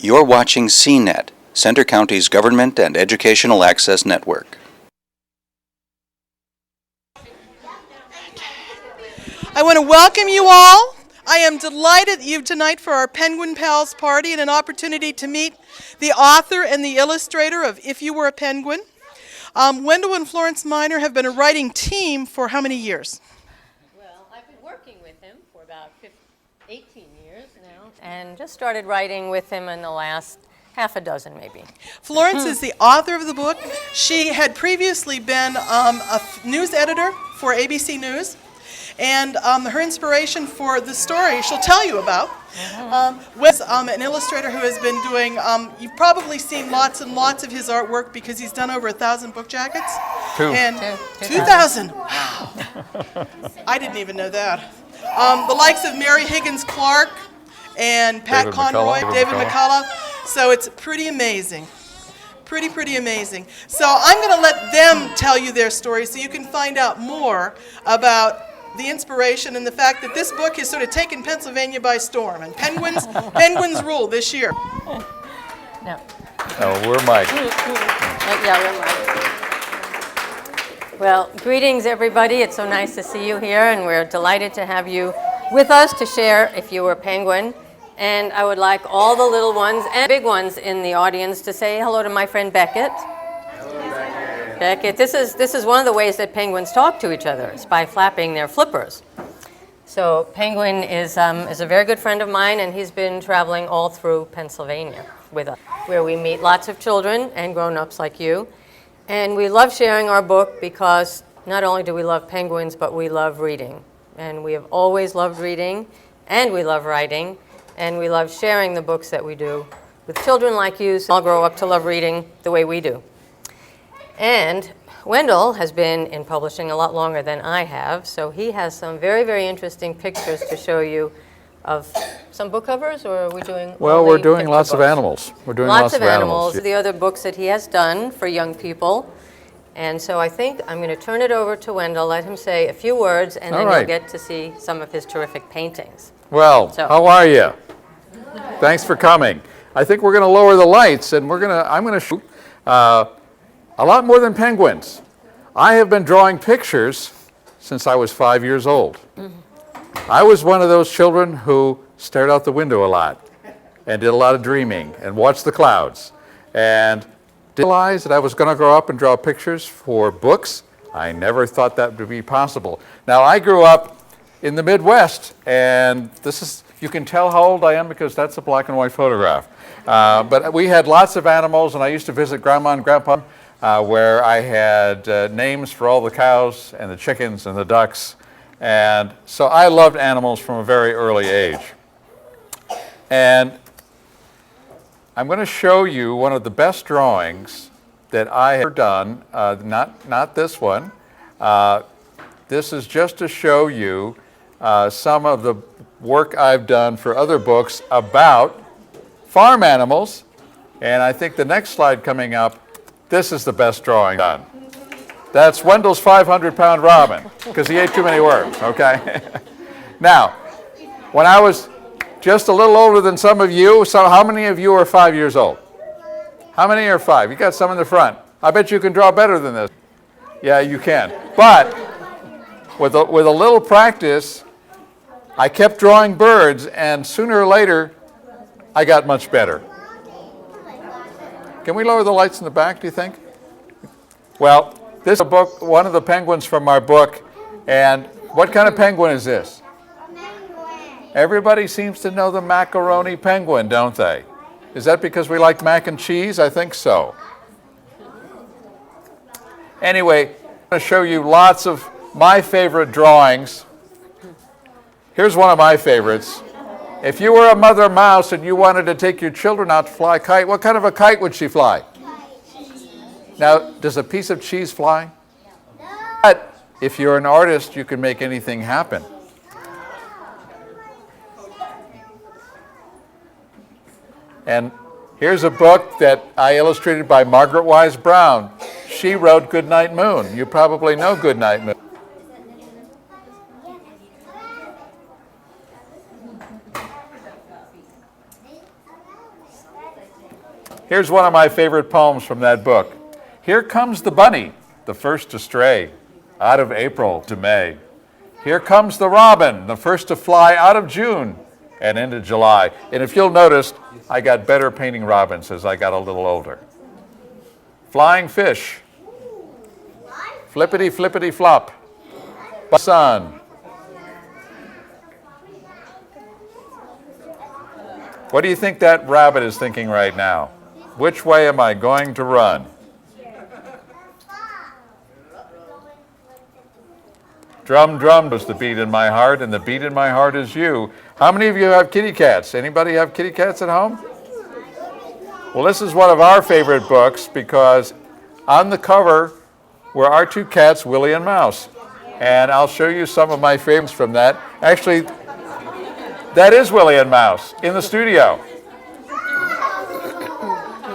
You're watching CNET, Center County's Government and Educational Access Network. I want to welcome you all. I am delighted that you tonight for our Penguin Pals party and an opportunity to meet the author and the illustrator of If You Were a Penguin. Wendell and Florence Minor have been a writing team for how many years? Well, I've been working with him for about 18 years now, and just started writing with him in the last half a dozen maybe. Florence is the author of the book. She had previously been a news editor for ABC News, and her inspiration for the story she'll tell you about was an illustrator who has been doing, you've probably seen lots and lots of his artwork because he's done over 1,000 book jackets. 2,000. Wow. I didn't even know that. The likes of Mary Higgins Clark and Pat Conroy, David McCullough. So it's pretty amazing. Pretty amazing. So I'm going to let them tell you their story so you can find out more about the inspiration and the fact that this book has sort of taken Pennsylvania by storm, and penguins rule this year. No. Oh, we're Mike. Yeah, we're Mike. Well, greetings everybody. It's so nice to see you here, and we're delighted to have you with us to share If You Were a Penguin. And I would like all the little ones and big ones in the audience to say hello to my friend Beckett. Beckett, this is one of the ways that penguins talk to each other, is by flapping their flippers. So Penguin is a very good friend of mine, and he's been traveling all through Pennsylvania with us, where we meet lots of children and grown-ups like you. And we love sharing our book because not only do we love penguins, but we love reading. And we have always loved reading, and we love writing, and we love sharing the books that we do with children like you, so I'll grow up to love reading the way we do. And Wendell has been in publishing a lot longer than I have, so he has some very, very interesting pictures to show you of some book covers, or are we doing Well, we're doing lots of animals. We're doing lots of animals. The other books that he has done for young people. And so I think I'm going to turn it over to Wendell, let him say a few words, and then you'll get to see some of his terrific paintings. Well, how are you? Thanks for coming. I think we're going to lower the lights, and I'm going to shoot a lot more than penguins. I have been drawing pictures since I was 5 years old. I was one of those children who stared out the window a lot and did a lot of dreaming and watched the clouds, and didn't realize that I was going to grow up and draw pictures for books. I never thought that would be possible. Now, I grew up in the Midwest, and you can tell how old I am because that's a black and white photograph. But we had lots of animals, and I used to visit Grandma and Grandpa, where I had names for all the cows and the chickens and the ducks. And so I loved animals from a very early age. And I'm going to show you one of the best drawings that I have done, not this one. This is just to show you some of the work I've done for other books about farm animals. And I think the next slide coming up, this is the best drawing done. That's Wendell's 500-pound robin, because he ate too many worms, okay? Now, when I was just a little older than some of you, so how many of you are 5 years old? How many are 5? You got some in the front. I bet you can draw better than this. Yeah, you can. But with a little practice, I kept drawing birds, and sooner or later, I got much better. Can we lower the lights in the back, do you think? Well, this is a book, one of the penguins from our book, and what kind of penguin is this? Everybody seems to know the macaroni penguin, don't they? Is that because we like mac and cheese? I think so. Anyway, I'm going to show you lots of my favorite drawings. Here's one of my favorites. If you were a mother mouse and you wanted to take your children out to fly a kite, what kind of a kite would she fly? Now, does a piece of cheese fly? But if you're an artist, you can make anything happen. And here's a book that I illustrated by Margaret Wise Brown. She wrote Goodnight Moon. You probably know Goodnight Moon. Here's one of my favorite poems from that book. Here comes the bunny, the first to stray, out of April to May. Here comes the robin, the first to fly out of June and into July. And if you'll notice, I got better painting robins as I got a little older. Flying fish, flippity flippity flop, sun. What do you think that rabbit is thinking right now? Which way am I going to run? Drum, drum was the beat in my heart, and the beat in my heart is you. How many of you have kitty cats? Anybody have kitty cats at home? Well, this is one of our favorite books because on the cover were our two cats, Willie and Mouse. And I'll show you some of my favorites from that. Actually, that is Willie and Mouse in the studio.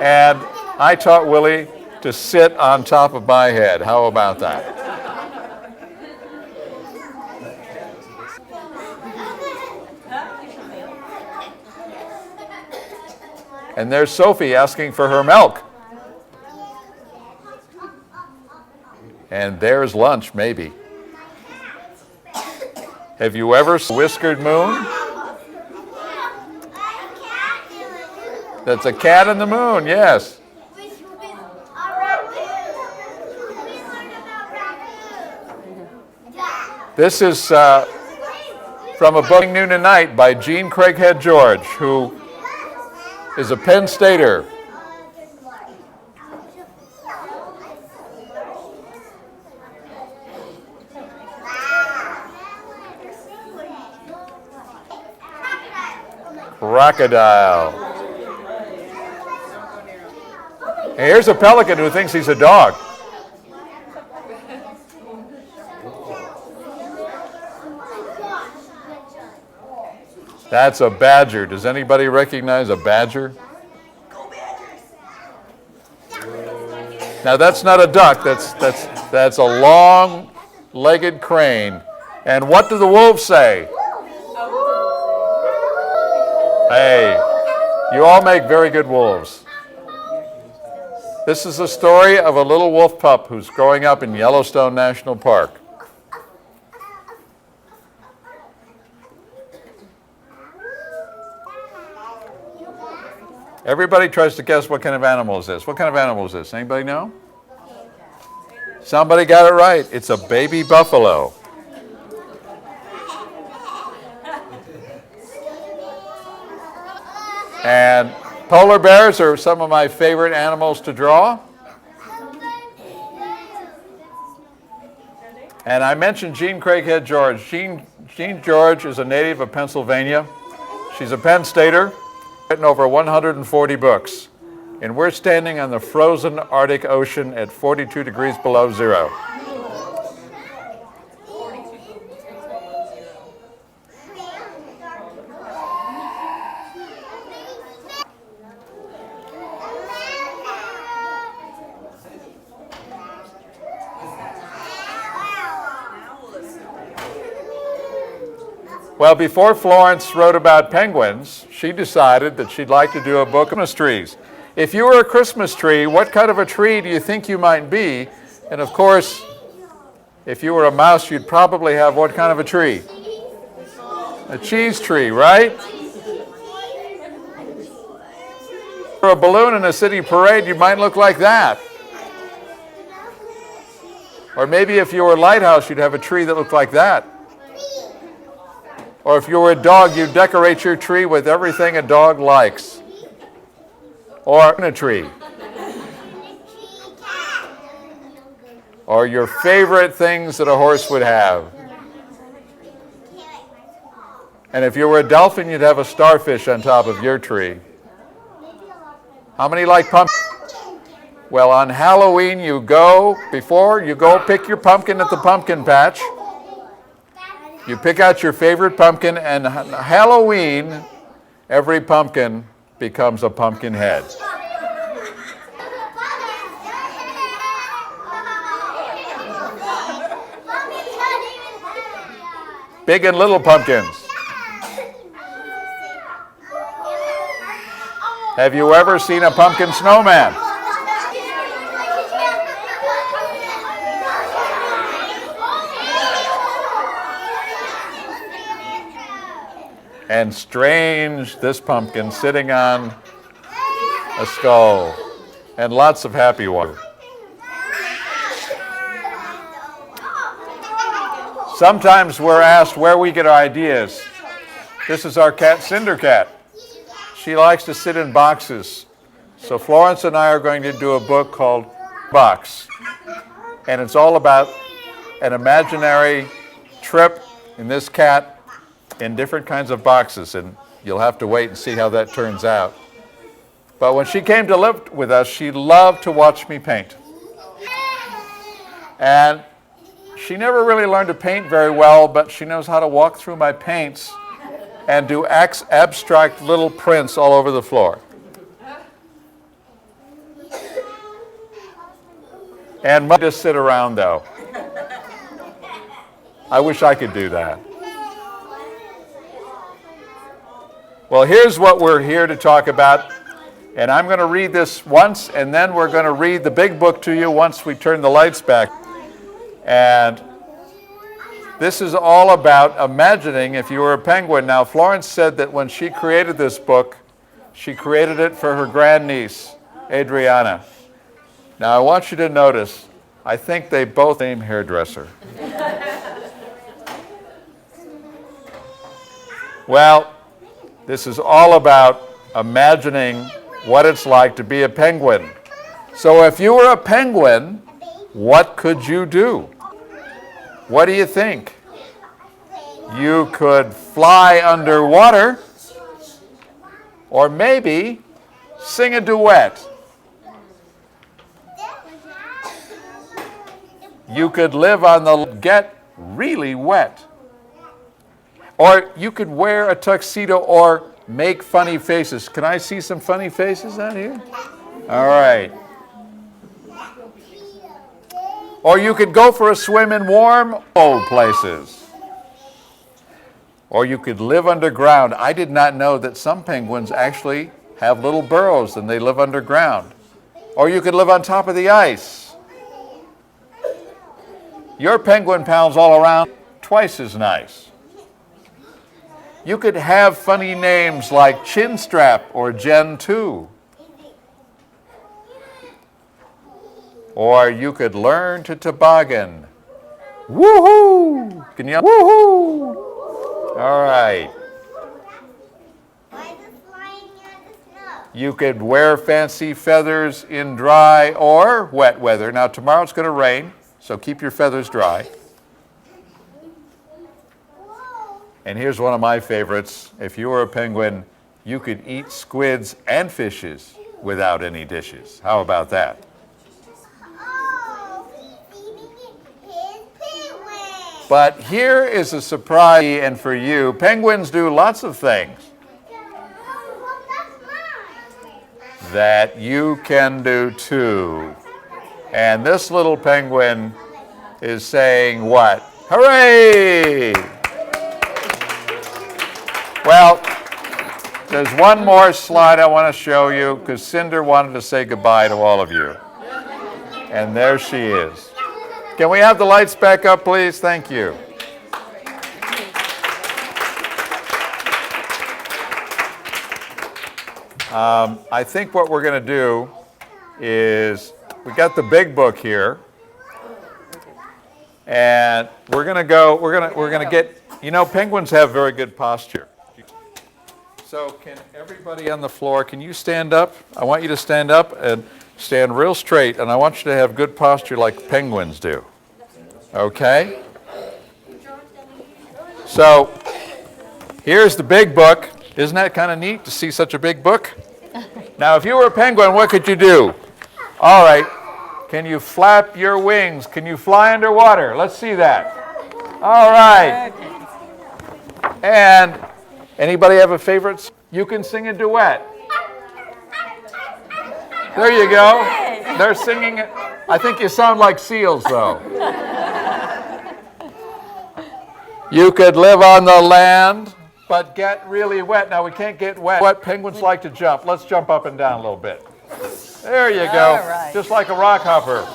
And I taught Willie to sit on top of my head. How about that? And there's Sophie asking for her milk. And there's lunch, maybe. Have you ever seen a whiskered moon? That's a cat in the moon, yes. This is from a book, Noon and Night, by Jean Craighead George, who is a Penn Stater. Crocodile. Here's a pelican who thinks he's a dog. That's a badger. Does anybody recognize a badger? Now that's not a duck. That's a long-legged crane. And what do the wolves say? Hey, you all make very good wolves. This is the story of a little wolf pup who's growing up in Yellowstone National Park. Everybody tries to guess what kind of animal is this. What kind of animal is this? Anybody know? Somebody got it right. It's a baby buffalo. And polar bears are some of my favorite animals to draw. And I mentioned Jean Craighead George. Jean George is a native of Pennsylvania. She's a Penn Stater, written over 140 books. And we're standing on the frozen Arctic Ocean at 42 degrees below zero. Well, before Florence wrote about penguins, she decided that she'd like to do a book on Christmas trees. If you were a Christmas tree, what kind of a tree do you think you might be? And of course, if you were a mouse, you'd probably have what kind of a tree? A cheese tree, right? For a balloon in a city parade, you might look like that. Or maybe if you were a lighthouse, you'd have a tree that looked like that. Or if you were a dog, you'd decorate your tree with everything a dog likes. Or a tree. Or your favorite things that a horse would have. And if you were a dolphin, you'd have a starfish on top of your tree. How many like pumpkins? Well, on Halloween, before you go pick your pumpkin at the pumpkin patch. You pick out your favorite pumpkin, and Halloween, every pumpkin becomes a pumpkin head. Big and little pumpkins. Have you ever seen a pumpkin snowman? And strange, this pumpkin sitting on a skull, and lots of happy water. Sometimes we're asked where we get our ideas. This is our cat, Cinder Cat. She likes to sit in boxes. So Florence and I are going to do a book called Box. And it's all about an imaginary trip in this cat in different kinds of boxes. And you'll have to wait and see how that turns out. But when she came to live with us, she loved to watch me paint. And she never really learned to paint very well, but she knows how to walk through my paints and do abstract little prints all over the floor. And just sit around, though. I wish I could do that. Well, here's what we're here to talk about. And I'm going to read this once, and then we're going to read the big book to you once we turn the lights back. And this is all about imagining if you were a penguin. Now, Florence said that when she created this book, she created it for her grandniece, Adriana. Now, I want you to notice, I think they both named hairdresser. Well, this is all about imagining what it's like to be a penguin. So if you were a penguin, what could you do? What do you think? You could fly underwater, or maybe sing a duet. You could live on the get really wet. Or you could wear a tuxedo or make funny faces. Can I see some funny faces out here? All right. Or you could go for a swim in warm, cold places. Or you could live underground. I did not know that some penguins actually have little burrows and they live underground. Or you could live on top of the ice. Your penguin pals all around, twice as nice. You could have funny names like Chinstrap or Gen 2. Or you could learn to toboggan. Woohoo! Can you? Woohoo! All right. You could wear fancy feathers in dry or wet weather. Now, tomorrow it's going to rain, so keep your feathers dry. And here's one of my favorites. If you were a penguin, you could eat squids and fishes without any dishes. How about that? But here is a surprise, and for you, penguins do lots of things that you can do too. And this little penguin is saying what? Hooray! Well, there's one more slide I want to show you because Cinder wanted to say goodbye to all of you. And there she is. Can we have the lights back up, please? Thank you. I think what we're going to do is we got the big book here, and we're going to get. You know, penguins have very good posture. So can everybody on the floor? Can you stand up? I want you to stand up and stand real straight, and I want you to have good posture like penguins do. Okay? So, here's the big book. Isn't that kind of neat to see such a big book? Now, if you were a penguin, what could you do? All right. Can you flap your wings? Can you fly underwater? Let's see that. All right. And anybody have a favorite? You can sing a duet. There you go. They're singing it. I think you sound like seals, though. You could live on the land but get really wet. Now, we can't get wet. Penguins like to jump. Let's jump up and down a little bit. There you go. All right. Just like a rock hopper.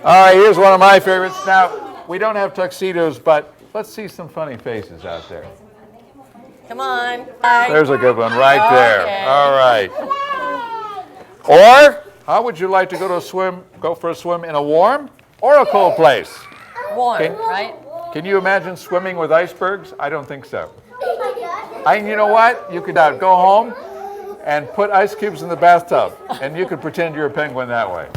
All right, here's one of my favorites. Now, we don't have tuxedos, but let's see some funny faces out there. Come on. Bye. There's a good one right there. Okay. All right. Or, how would you like to go for a swim in a warm or a cold place? Warm, Can- right? Can you imagine swimming with icebergs? I don't think so. And you know what? You could go home and put ice cubes in the bathtub, and you could pretend you're a penguin that way.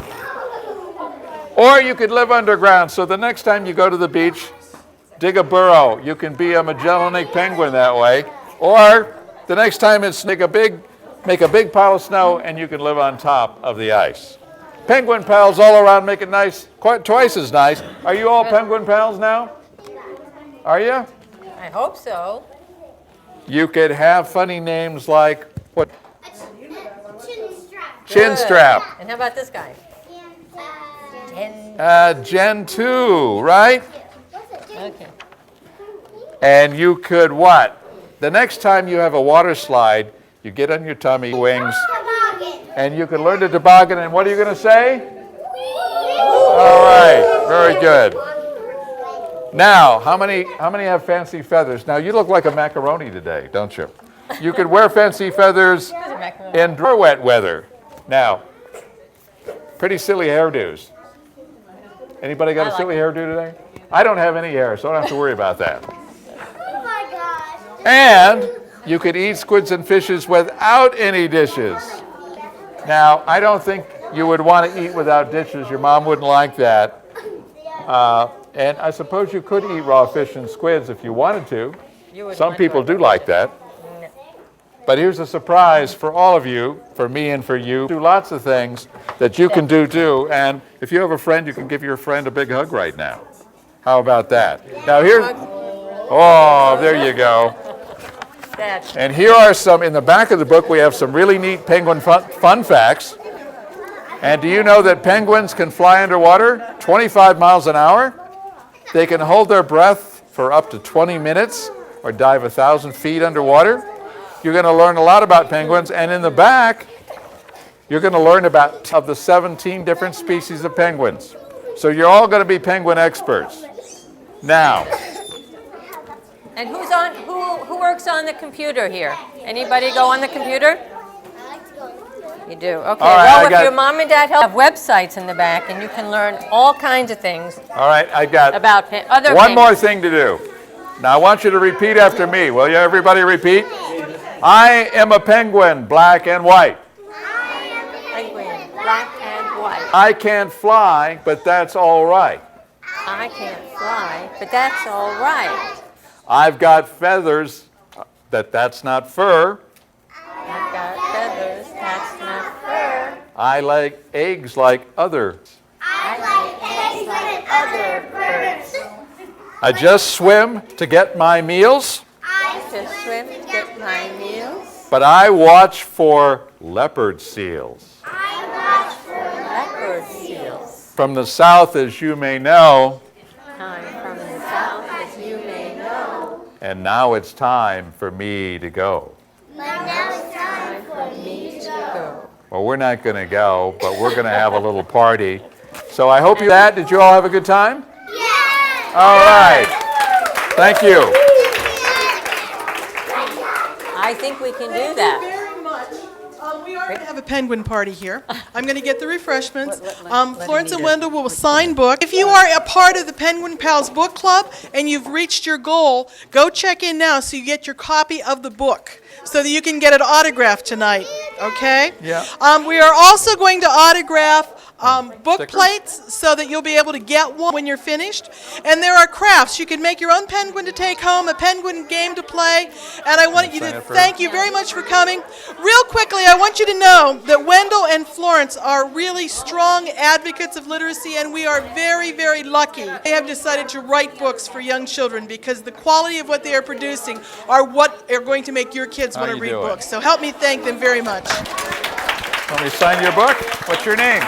Or you could live underground, so the next time you go to the beach, dig a burrow. You can be a Magellanic penguin that way. Or the next time it's make a big pile of snow, and you can live on top of the ice. Penguin pals all around make it nice, quite twice as nice. Are you all penguin pals now? Are you? I hope so. You could have funny names like what? Chin strap. Chin strap. And how about this guy? Gen 2, right? Okay. And you could what? The next time you have a water slide, you get on your tummy wings, and you can learn to toboggan. And what are you going to say? All right, very good. Now, how many have fancy feathers? Now, you look like a macaroni today, don't you? You could wear fancy feathers in wet weather. Now, pretty silly hairdos. Anybody got a silly hairdo today? I don't have any hair, so I don't have to worry about that. Oh my gosh. And you could eat squids and fishes without any dishes. Now, I don't think you would want to eat without dishes. Your mom wouldn't like that. And I suppose you could eat raw fish and squids if you wanted to. Some people do like that. But here's a surprise for all of you, for me and for you. Do lots of things that you can do too. And if you have a friend, you can give your friend a big hug right now. How about that? Now there you go. And here are some, in the back of the book, we have some really neat penguin fun facts. And do you know that penguins can fly underwater 25 miles an hour? They can hold their breath for up to 20 minutes or dive 1,000 feet underwater. You're going to learn a lot about penguins. And in the back, you're going to learn about of the 17 different species of penguins. So you're all going to be penguin experts. Now, And who works on the computer here? Anybody go on the computer? I like to go on the computer. You do. Okay. All right, Well, I if your mom and dad have websites in the back, and you can learn all kinds of things all right, I got about other one more penguins. thing to do. Now, I want you to repeat after me. Will you, everybody, repeat? I am a penguin, black and white. Penguin, black and white. I can't fly, but that's all right. I can't fly, but that's all right. I've got feathers, that's not fur. I've got feathers, that's not fur. I lay eggs like others. I like eggs like other birds. I just swim to get my meals, I Just swim to get my meals. but I watch for leopard seals. watch for Leopard seals. From the south, as you may know, I'm from the south, as you may know. and now it's time for me to go. But now it's time for me to go. Well, we're not going to go, but we're going to have a little party. So I hope did you all have a good time? Yes! All right. Thank you. I think we can do Thank you that. very much. We are going to have a penguin party here. I'm going to get the refreshments. Florence and Wendell will sign book. If you are a part of the Penguin Pals Book Club and you've reached your goal, go check in now so you get your copy of the book so that you can get it autographed tonight. Okay? Yeah. We are also going to autograph book Stickers? plates so that you'll be able to get one when you're finished. And there are crafts. You can make your own penguin to take home, a penguin game to play. And I want you sign to up for thank you very much for coming. Real quickly, I want you to know that Wendell and Florence are really strong advocates of literacy, and we are very, very lucky. They have decided to write books for young children because the quality of what they are producing are what are going to make your kids want to you read doing? books. So help me thank them very much. Let me sign your book. What's your name?